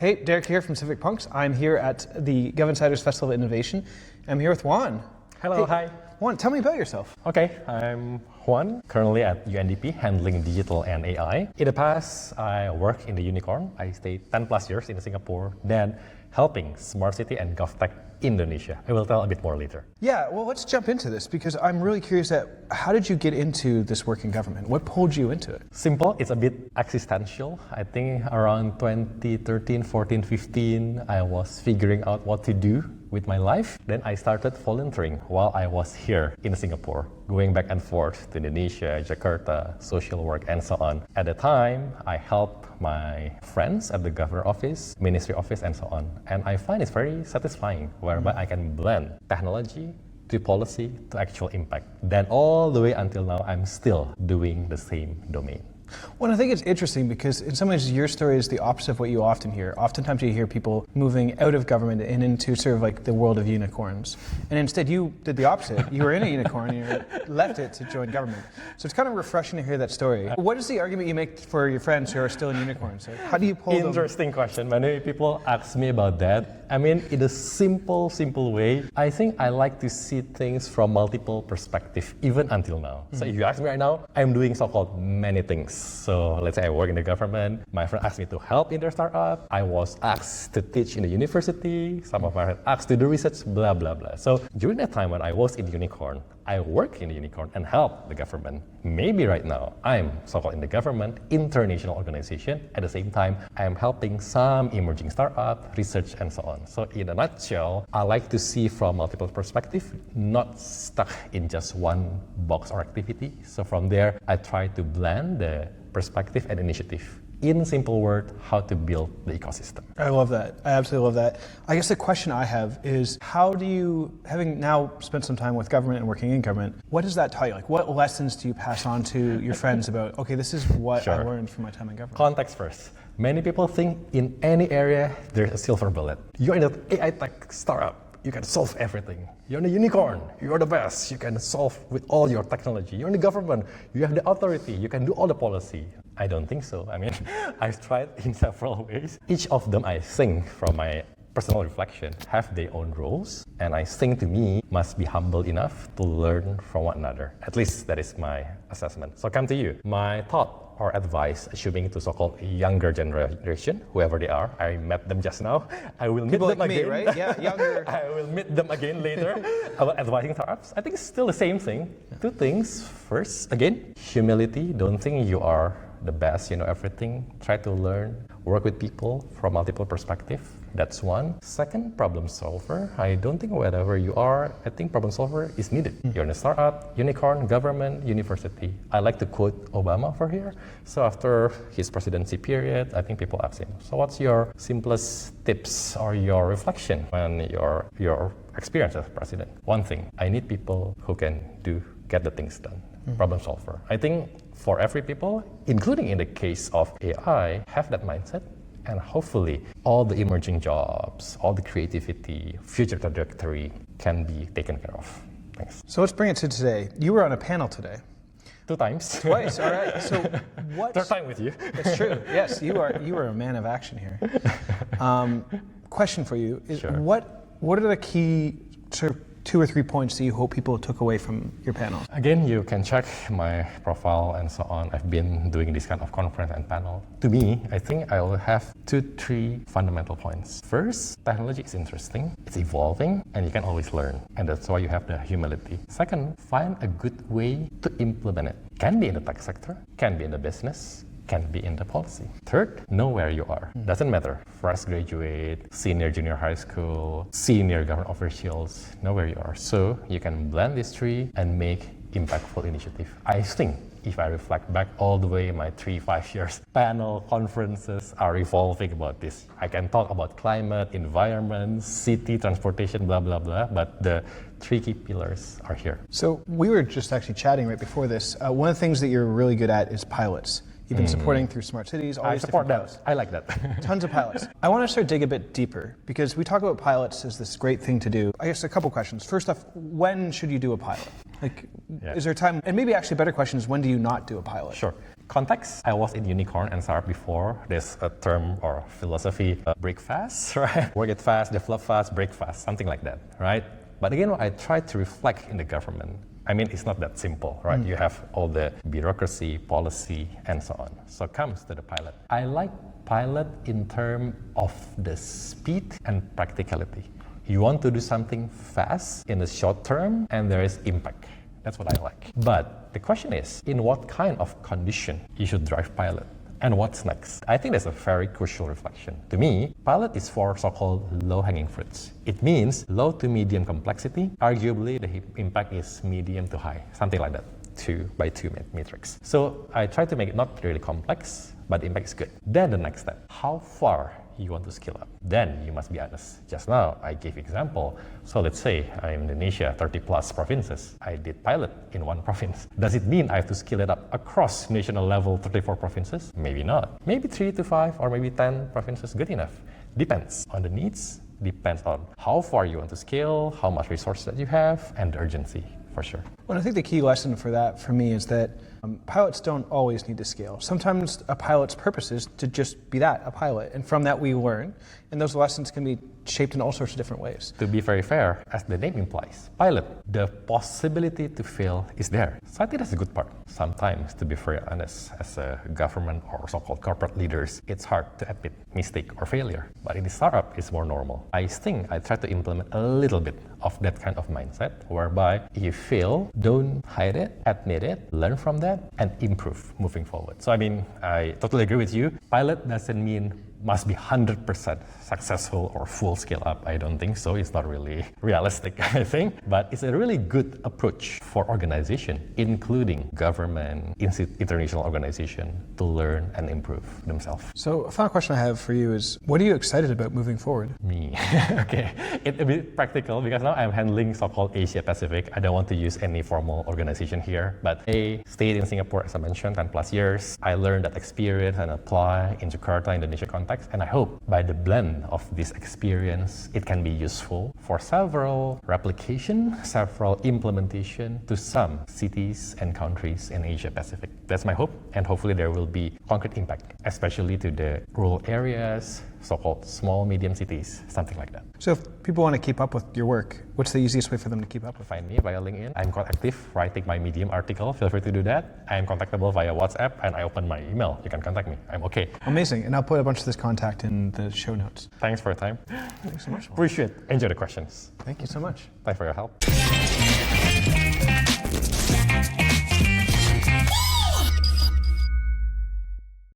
Hey, Derek here from Civic Punks. I'm here at the GovInsiders Festival of Innovation. I'm here with Juan. Hello, Hey, hi. Juan, tell me about yourself. Okay, I'm Juan, currently at UNDP handling digital and AI. In the past, I worked in the unicorn. I stayed 10 plus years in Singapore, then helping Smart City and GovTech Indonesia. I will tell a bit more later. Yeah, well, let's jump into this because I'm really curious at how did you get into this work in government? What pulled you into it? Simple, it's a bit existential. I think around 2013, 14, 15, I was figuring out what to do with my life. Then I started volunteering while I was here in Singapore, going back and forth to Indonesia, Jakarta, social work, and so on. At the time, I helped my friends at the governor office, ministry office, and so on. And I find it's very satisfying, whereby I can blend technology to policy to actual impact. Then all the way until now, I'm still doing the same domain. Well, I think it's interesting because in some ways your story is the opposite of what you often hear. Oftentimes you hear people moving out of government and into sort of like the world of unicorns. And instead you did the opposite. You were in a unicorn and you left it to join government. So it's kind of refreshing to hear that story. What is the argument you make for your friends who are still in unicorns? How do you pull them? Interesting question. Many people ask me about that. I mean, in a simple way, I think I like to see things from multiple perspectives, even until now. So if you ask me right now, I'm doing so-called many things. So let's say I work in the government, my friend asked me to help in their startup, I was asked to teach in the university, some of my friends asked to do research, blah, blah, blah. So during that time when I was in Unicorn, I work in the Unicorn and help the government. Maybe right now, I'm so-called in the government, international organization. At the same time, I am helping some emerging startup, research, and so on. So in a nutshell, I like to see from multiple perspectives, not stuck in just one box or activity. So from there, I try to blend the perspective and initiative. In simple word, how to build the ecosystem. I love that. I absolutely love that. I guess the question I have is how do you, having now spent some time with government and working in government, what does that tell you? Like what lessons do you pass on to your friends about, okay, this is what I learned from my time in government? Context first. Many people think in any area, there's a silver bullet. You're in an AI tech startup. You can solve everything. You're in a unicorn. You're the best. You can solve with all your technology. You're in the government. You have the authority. You can do all the policy. I don't think so. I mean, I've tried in several ways. Each of them, I think, from my personal reflection, have their own roles. And I think to me, must be humble enough to learn from one another. At least that is my assessment. So come to you. My thought or advice, assuming to so-called younger generation, whoever they are. I met them just now. I will meet People them like again. me, right? Yeah, younger. I will meet them again later about advising startups. I think it's still the same thing. Two things. First, again, humility. Don't think you are the best, you know everything. Try to learn, work with people from multiple perspectives. That's one. Second, problem solver. I don't think whatever you are, I think problem solver is needed. You're in a startup, unicorn, government, university. I like to quote Obama for here. So after his presidency period, I think people ask him, so what's your simplest tips or your reflection when your experience as president? One thing, I need people who can get the things done. Problem solver. I think for every people, including in the case of AI, have that mindset. And hopefully, all the emerging jobs, all the creativity, future trajectory can be taken care of. Thanks. So let's bring it to today. You were on a panel today. 2 times. Twice, all right. So what? Third time with you. That's true. Yes, you are a man of action here. Question for you is Sure. what are the key sort of 2 or 3 points that you hope people took away from your panel? Again, you can check my profile and so on. I've been doing this kind of conference and panel. To me, I think I will have 2-3 fundamental points. First, technology is interesting, it's evolving, and you can always learn. And that's why you have the humility. Second, find a good way to implement it. Can be in the tech sector, can be in the business, can be in the policy. Third, know where you are. Doesn't matter, fresh graduate, senior, junior high school, senior government officials, know where you are. So you can blend these 3 and make impactful initiative. I think if I reflect back all the way my 3-5 years, panel conferences are evolving about this. I can talk about climate, environment, city, transportation, blah, blah, blah, but the 3 key pillars are here. So we were just actually chatting right before this. One of the things that you're really good at is pilots. You've been supporting through smart cities, all these different pilots. I like that. Tons of pilots. I want to start dig a bit deeper because we talk about pilots as this great thing to do. I guess a couple questions. First off, when should you do a pilot? Like, is there a time? And maybe actually a better question is when do you not do a pilot? Sure. context. I was in unicorn and startup before. There's a term or philosophy, break fast, right? Work it fast, develop fast, break fast, something like that, right? But again, I try to reflect in the government. I mean, it's not that simple, right? You have all the bureaucracy, policy, and so on. So it comes to the pilot. I like pilot in terms of the speed and practicality. You want to do something fast in the short term, and there is impact. That's what I like. But the question is, in what kind of condition you should drive pilot? And what's next? I think that's a very crucial reflection. To me, pilot is for so-called low-hanging fruits. It means low to medium complexity. Arguably, the impact is medium to high, something like that, 2x2 matrix. So I try to make it not really complex, but the impact is good. Then the next step, how far you want to scale up. Then you must be honest. Just now, I gave example. So let's say I'm in Indonesia, 30 plus provinces. I did pilot in one province. Does it mean I have to scale it up across national level 34 provinces? Maybe not. Maybe 3 to 5 or maybe 10 provinces, good enough. Depends on the needs, depends on how far you want to scale, how much resources that you have, and the urgency, for sure. Well, I think the key lesson for that, for me, is that pilots don't always need to scale. Sometimes a pilot's purpose is to just be that, a pilot. And from that we learn. And those lessons can be shaped in all sorts of different ways. To be very fair, as the name implies, pilot, the possibility to fail is there. So I think that's a good part. Sometimes, to be very honest, as a government or so-called corporate leaders, it's hard to admit mistake or failure. But in the startup, it's more normal. I think I try to implement a little bit of that kind of mindset, whereby if you fail, don't hide it, admit it, learn from that, and improve moving forward. So I mean, I totally agree with you. Pilot doesn't mean must be 100% successful or full scale up. I don't think so. It's not really realistic, I think. But it's a really good approach for organization, including government, international organization, to learn and improve themselves. So a final question I have for you is, what are you excited about moving forward? Me. Okay. It's a bit practical because now I'm handling so-called Asia Pacific. I don't want to use any formal organization here, but I stayed in Singapore, as I mentioned, 10 plus years. I learned that experience and apply in Jakarta, Indonesia context. And I hope by the blend of this experience, it can be useful for several replication, several implementation to some cities and countries in Asia Pacific. That's my hope. And hopefully there will be concrete impact, especially to the rural areas, so-called small, medium cities, something like that. So if people want to keep up with your work, what's the easiest way for them to keep up with? Find me via LinkedIn. I'm quite active writing my Medium article. Feel free to do that. I'm contactable via WhatsApp and I open my email. You can contact me. I'm okay. Amazing. And I'll put a bunch of this contact in the show notes. Thanks for your time. Thanks so much. Appreciate it. Enjoy the questions. Thank you so much. Thanks for your help.